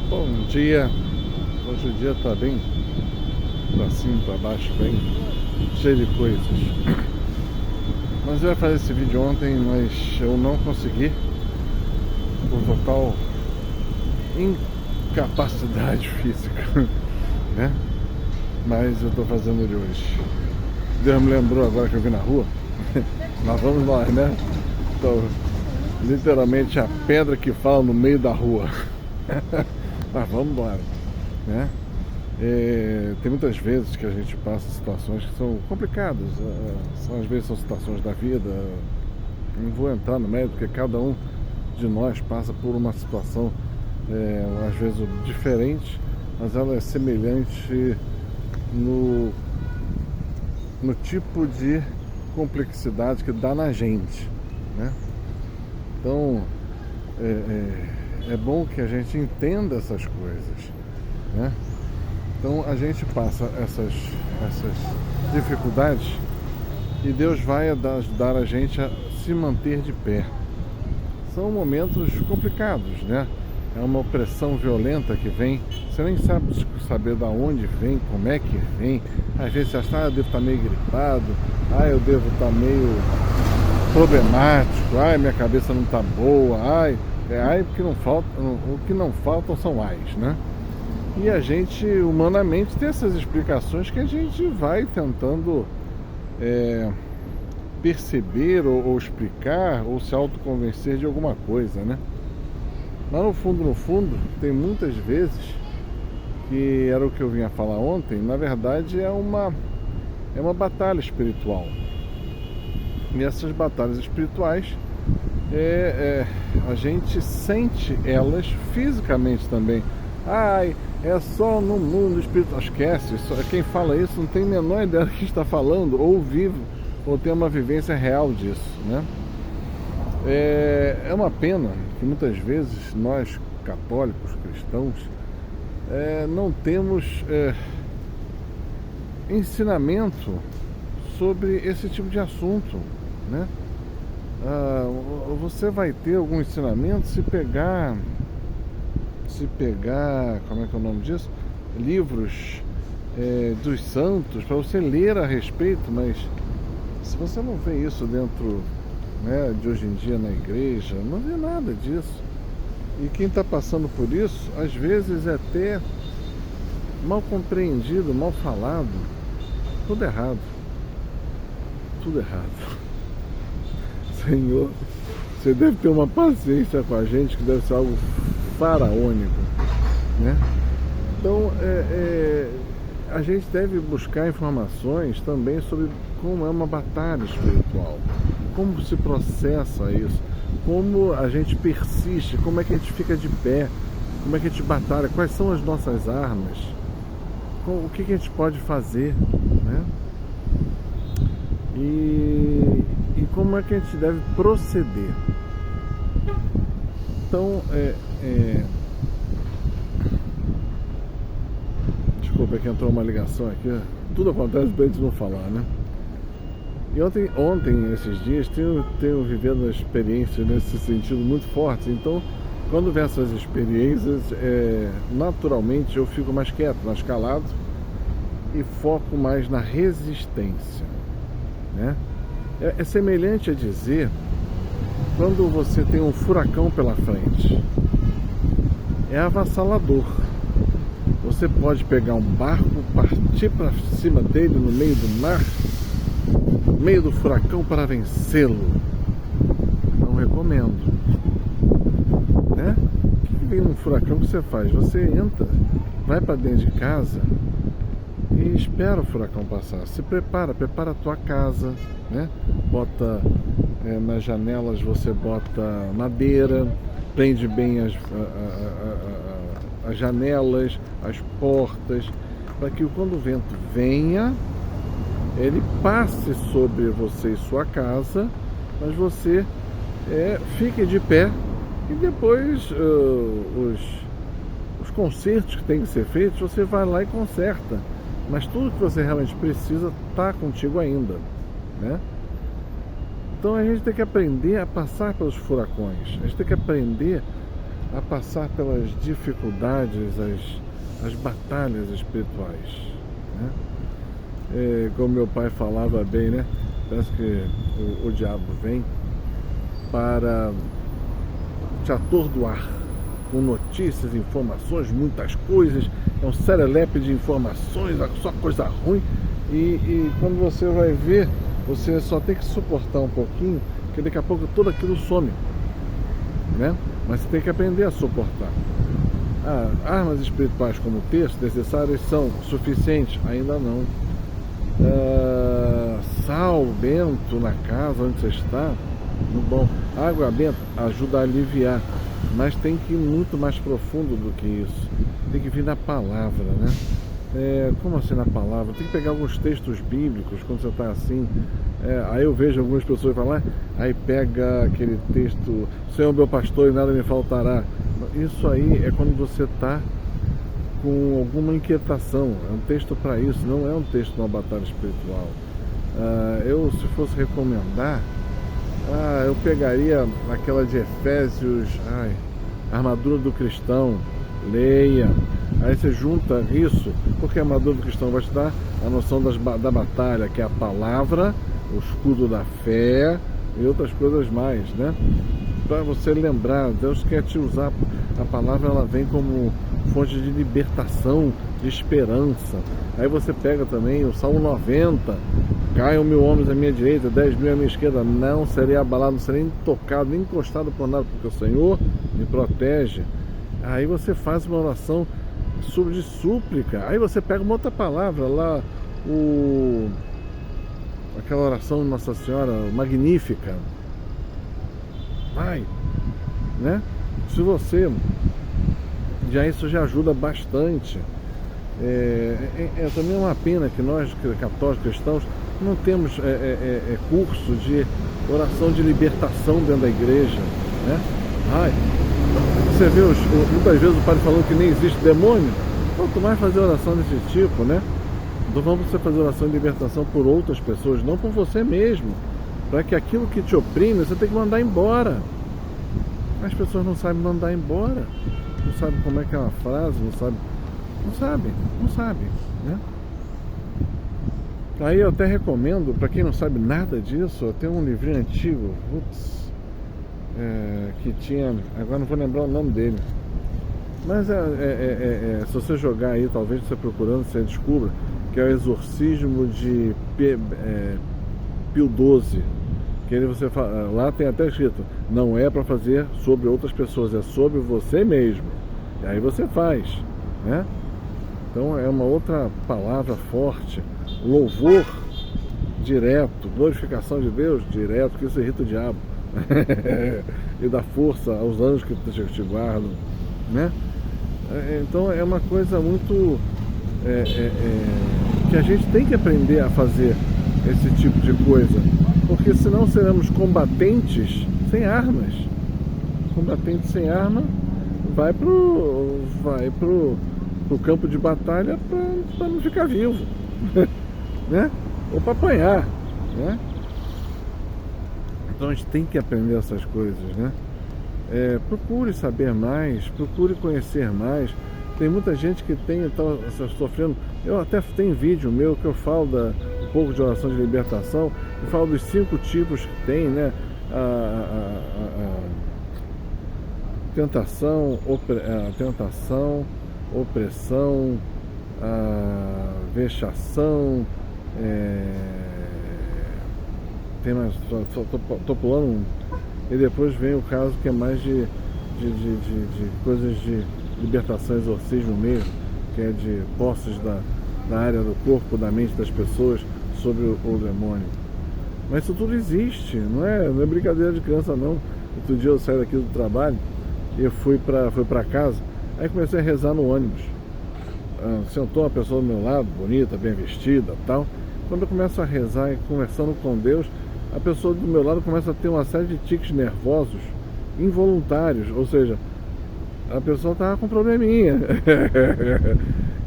Bom dia. Hoje o dia tá bem pra cima, pra baixo, bem cheio de coisas. Mas eu ia fazer esse vídeo ontem, mas eu não consegui por total incapacidade física, né? Mas eu tô fazendo ele hoje. Deus me lembrou agora que eu vi na rua. Lá vamos nós, né? Então, literalmente a pedra que fala no meio da rua. Mas vamos embora, né? Tem muitas vezes que a gente passa situações que são complicadas. Às vezes são situações da vida. Não vou entrar no mérito, porque cada um de nós passa por uma situação às vezes diferente, mas ela é semelhante no tipo de complexidade que dá na gente, né? Então é bom que a gente entenda essas coisas, né? Então a gente passa essas dificuldades e Deus vai ajudar a gente a se manter de pé. São momentos complicados, né? É uma opressão violenta que vem, você nem sabe saber de onde vem, como é que vem. Às vezes você acha, eu devo estar meio gripado, eu devo estar meio problemático, minha cabeça não está boa, porque não falta, o que não faltam são ais, né? E a gente, humanamente, tem essas explicações que a gente vai tentando perceber ou explicar ou se autoconvencer de alguma coisa, né? Mas no fundo, tem muitas vezes que era o que eu vinha falar ontem, na verdade é uma batalha espiritual. E essas batalhas espirituais, a gente sente elas fisicamente também. É só no mundo espiritual. Esquece, quem fala isso não tem a menor ideia do que está falando, ou vive, ou tem uma vivência real disso, né? É uma pena que muitas vezes nós, católicos, cristãos, não temos ensinamento sobre esse tipo de assunto, né? Você vai ter algum ensinamento se pegar, como é que é o nome disso? Livros dos santos, para você ler a respeito, mas se você não vê isso dentro, né, de hoje em dia na igreja, não vê nada disso. E quem está passando por isso, às vezes é até mal compreendido, mal falado, tudo errado. Tudo errado. Senhor, você deve ter uma paciência com a gente que deve ser algo faraônico, né? Então, a gente deve buscar informações também sobre como é uma batalha espiritual, como se processa isso, como a gente persiste, como é que a gente fica de pé, como é que a gente batalha, quais são as nossas armas, o que a gente pode fazer, né? E como é que a gente deve proceder. Então, desculpa que entrou uma ligação aqui, tudo acontece pra gente não falar, né? E ontem esses dias, tenho vivido experiências nesse sentido muito fortes. Então, quando vem essas experiências, naturalmente eu fico mais quieto, mais calado e foco mais na resistência, né? É semelhante a dizer quando você tem um furacão pela frente. É avassalador. Você pode pegar um barco, partir para cima dele no meio do mar, no meio do furacão para vencê-lo. Não recomendo, né? O que vem num furacão que você faz? Você entra, vai para dentro de casa e espera o furacão passar. Se prepara a tua casa, né? Bota nas janelas, você bota madeira, prende bem as janelas, as portas, para que quando o vento venha, ele passe sobre você e sua casa, mas você fique de pé e depois os consertos que tem que ser feitos, você vai lá e conserta. Mas tudo que você realmente precisa está contigo ainda, né? Então a gente tem que aprender a passar pelos furacões, a gente tem que aprender a passar pelas dificuldades, as batalhas espirituais, né? Como meu pai falava bem, né? Parece que o diabo vem para te atordoar com notícias, informações, muitas coisas, é um serelepe de informações, só coisa ruim, e quando você vai ver, você só tem que suportar um pouquinho, porque daqui a pouco tudo aquilo some, né? Mas você tem que aprender a suportar. Armas espirituais como o texto necessárias são suficientes? Ainda não. Sal, bento na casa onde você está, bom. Água benta ajuda a aliviar, mas tem que ir muito mais profundo do que isso. Tem que vir na palavra, né? Como assim na palavra? Tem que pegar alguns textos bíblicos quando você está assim. Aí eu vejo algumas pessoas falar, aí pega aquele texto, Senhor meu pastor e nada me faltará. Isso aí é quando você está com alguma inquietação, é um texto para isso, não é um texto de uma batalha espiritual. Eu, se fosse recomendar, eu pegaria aquela de Efésios, armadura do cristão, leia. Aí você junta isso, porque a armadura do cristão vai te dar a noção da batalha, que é a palavra, o escudo da fé e outras coisas mais, né? Para você lembrar, Deus quer te usar. A palavra, ela vem como fonte de libertação, de esperança. Aí você pega também o Salmo 90, caiam 1000 homens à minha direita, 10.000 à minha esquerda, não serei abalado, não serei tocado, nem encostado por nada, porque o Senhor me protege. Aí você faz uma oração de súplica. Aí você pega uma outra palavra lá, aquela oração de Nossa Senhora Magnífica. Né? Se você isso já ajuda bastante. Também é uma pena que nós, católicos cristãos, não temos curso de oração de libertação dentro da igreja, né? Você vê muitas vezes o padre falando que nem existe demônio. Quanto mais fazer oração desse tipo, né? Então vamos você fazer oração de libertação por outras pessoas, não por você mesmo, para que aquilo que te oprime você tem que mandar embora. As pessoas não sabem mandar embora, não sabem como é que é uma frase, não sabem, né? Aí eu até recomendo, para quem não sabe nada disso, tem um livrinho antigo, que tinha, agora não vou lembrar o nome dele, mas se você jogar aí, talvez você procurando, você descubra, que é o Exorcismo de Pio XII. Que você fala, lá tem até escrito, não é para fazer sobre outras pessoas, é sobre você mesmo. E aí você faz, né? Então é uma outra palavra forte. Louvor direto, glorificação de Deus direto, que isso irrita o diabo. E dá força aos anjos que te guardam, né? Então é uma coisa muito que a gente tem que aprender a fazer esse tipo de coisa, porque senão seremos combatentes sem armas. Combatente sem arma vai pro campo de batalha para não ficar vivo, né? Ou para apanhar, né? Então a gente tem que aprender essas coisas, né? Procure saber mais, procure conhecer mais. Tem muita gente que está sofrendo. Eu até tenho vídeo meu que eu falo um pouco de oração de libertação, e falo dos 5 tipos que tem, né? Tentação, opressão, vexação, tem mais, tô pulando e depois vem o caso que é mais de coisas de libertação, exorcismo mesmo, que é de posses da área do corpo, da mente das pessoas sobre o demônio. Mas isso tudo existe, não é brincadeira de criança não. Outro dia eu saí daqui do trabalho e eu fui para casa, aí comecei a rezar no ônibus. Sentou uma pessoa do meu lado, bonita, bem vestida, tal. Quando eu começo a rezar e conversando com Deus, a pessoa do meu lado começa a ter uma série de tiques nervosos involuntários, ou seja, a pessoa estava com probleminha.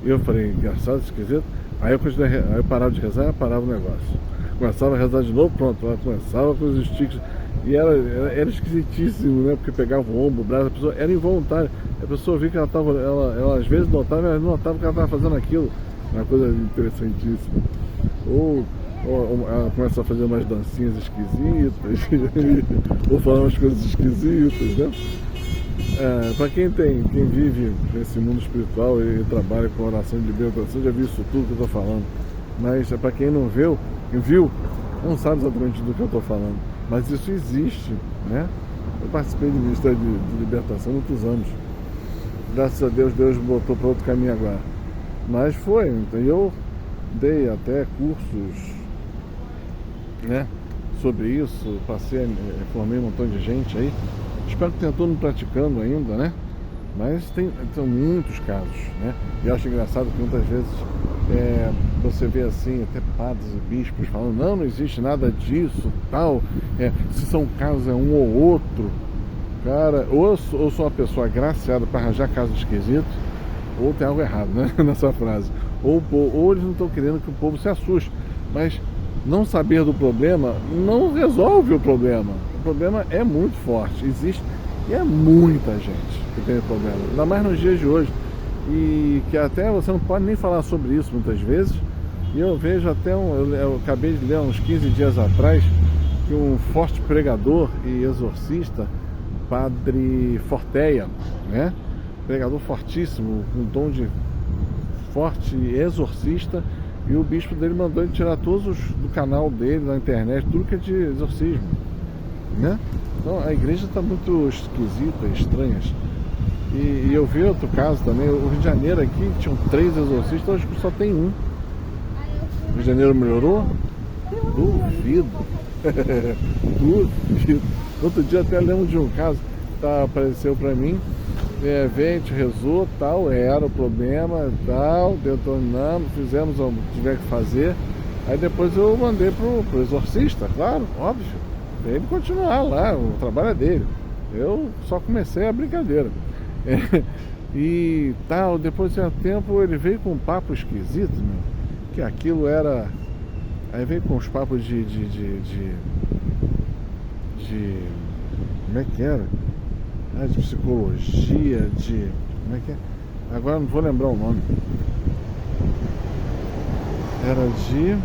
E eu falei, engraçado, esquisito. Aí eu parava de rezar, parava o negócio. Começava a rezar de novo, pronto, ela começava com os tiques. E era esquisitíssimo, né? Porque pegava o ombro, o braço, a pessoa era involuntário. A pessoa via que ela às vezes notava, mas não notava que ela estava fazendo aquilo. Uma coisa interessantíssima. Ou ela começa a fazer umas dancinhas esquisitas, ou falar umas coisas esquisitas, né? Para quem vive nesse mundo espiritual e trabalha com oração de libertação, já viu isso tudo que eu estou falando. Mas para quem não viu, não sabe exatamente do que eu estou falando. Mas isso existe, né? Eu participei do Ministério de Libertação há muitos anos. Graças a Deus, Deus me botou para outro caminho agora. Mas foi, então eu dei até cursos, né, sobre isso, formei um montão de gente aí. Espero que tenha todo mundo praticando ainda, né? Mas são muitos casos, né? E eu acho engraçado que muitas vezes você vê assim, até padres e bispos falando, não existe nada disso, tal. Se são casos é um ou outro. Cara, ou eu sou uma pessoa agraciada para arranjar casos esquisitos, ou tem algo errado, né, nessa frase. Ou eles não estão querendo que o povo se assuste. Mas não saber do problema não resolve o problema. O problema é muito forte, existe, e é muita gente que tem problema, ainda mais nos dias de hoje. E que até você não pode nem falar sobre isso muitas vezes. E eu vejo até, eu acabei de ler uns 15 dias atrás, que um forte pregador e exorcista, Padre Forteia, né? Pregador fortíssimo, com dom de forte exorcista, e o bispo dele mandou ele tirar todos do canal dele, na internet, tudo que é de exorcismo, né? Então a igreja está muito esquisita, estranha. E eu vi outro caso também, o Rio de Janeiro aqui, tinham 3 exorcistas, hoje só tem um. O Rio de Janeiro melhorou? Duvido. Duvido. Outro dia até lembro de um caso, apareceu para mim, veio, a gente rezou, tal, era o problema, tal, detonamos, fizemos o que tiver que fazer. Aí depois eu mandei pro exorcista, claro, óbvio, pra ele continuar lá, o trabalho é dele. Eu só comecei a brincadeira. E tal, depois de um tempo ele veio com um papo esquisito, meu, que aquilo era... Aí veio com os papos de como é que era? De psicologia, como é que é? Agora não vou lembrar o nome. Era de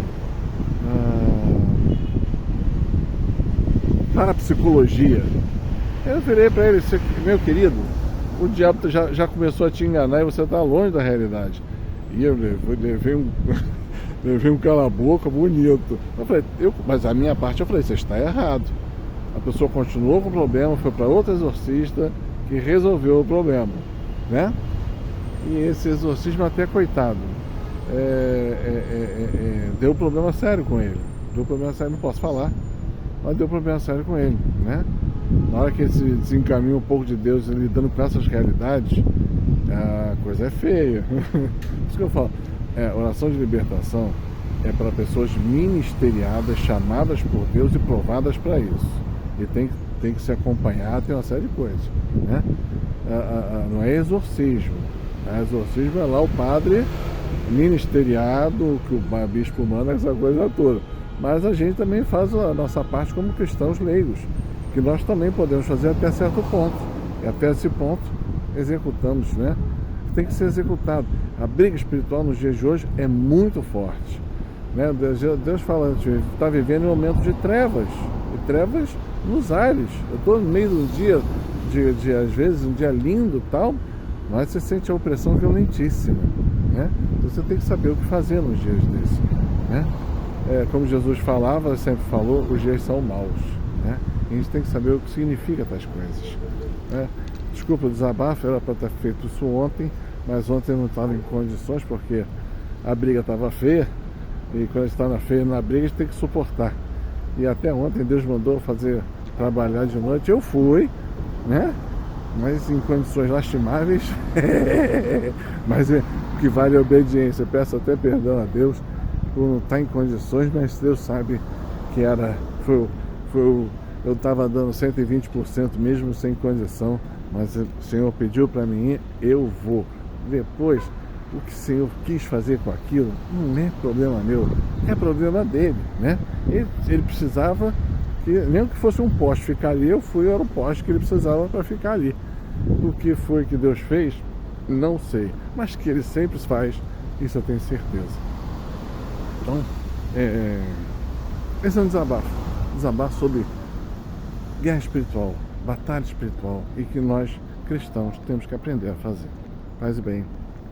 parapsicologia. Eu virei para ele, meu querido, o diabo já começou a te enganar e você está longe da realidade. E eu levei um cala-boca bonito. Mas a minha parte eu falei, você está errado. A pessoa continuou com o problema, foi para outro exorcista que resolveu o problema, né? E esse exorcismo até, coitado, deu problema sério com ele. Deu problema sério, não posso falar, mas deu problema sério com ele, né? Na hora que ele se desencaminha um pouco de Deus, lidando com essas realidades, a coisa é feia. Por isso que eu falo, oração de libertação é para pessoas ministeriadas, chamadas por Deus e provadas para isso. E tem que se acompanhar, tem uma série de coisas, né? Não é exorcismo. Exorcismo é lá o padre ministeriado, que o bispo manda, essa coisa toda. Mas a gente também faz a nossa parte como cristãos leigos, que nós também podemos fazer até certo ponto. E até esse ponto executamos, né? Tem que ser executado. A briga espiritual nos dias de hoje é muito forte, né? Deus fala, a gente está vivendo em um momento de trevas, nos ares. Eu estou no meio do dia, às vezes, um dia lindo e tal, mas você sente a opressão violentíssima, né? Então você tem que saber o que fazer nos dias desses, né? Como Jesus falava, sempre falou, os dias são maus, né? E a gente tem que saber o que significa tais coisas, né? Desculpa o desabafo, era para ter feito isso ontem, mas ontem eu não estava em condições, porque a briga estava feia, e quando a gente está na briga, a gente tem que suportar. E até ontem Deus mandou trabalhar de noite, eu fui, né? Mas em condições lastimáveis, mas o que vale é a obediência. Eu peço até perdão a Deus por não estar em condições, mas Deus sabe que eu estava dando 120% mesmo sem condição, mas o Senhor pediu para mim ir, eu vou. Depois, o que o Senhor quis fazer com aquilo não é problema meu, é problema dele, né? Ele precisava Nem que fosse um poste ficar ali, era o poste que ele precisava para ficar ali. O que foi que Deus fez? Não sei, mas que Ele sempre faz, isso eu tenho certeza. Então, esse é um desabafo sobre guerra espiritual, batalha espiritual, e que nós cristãos temos que aprender a fazer. Paz e bem.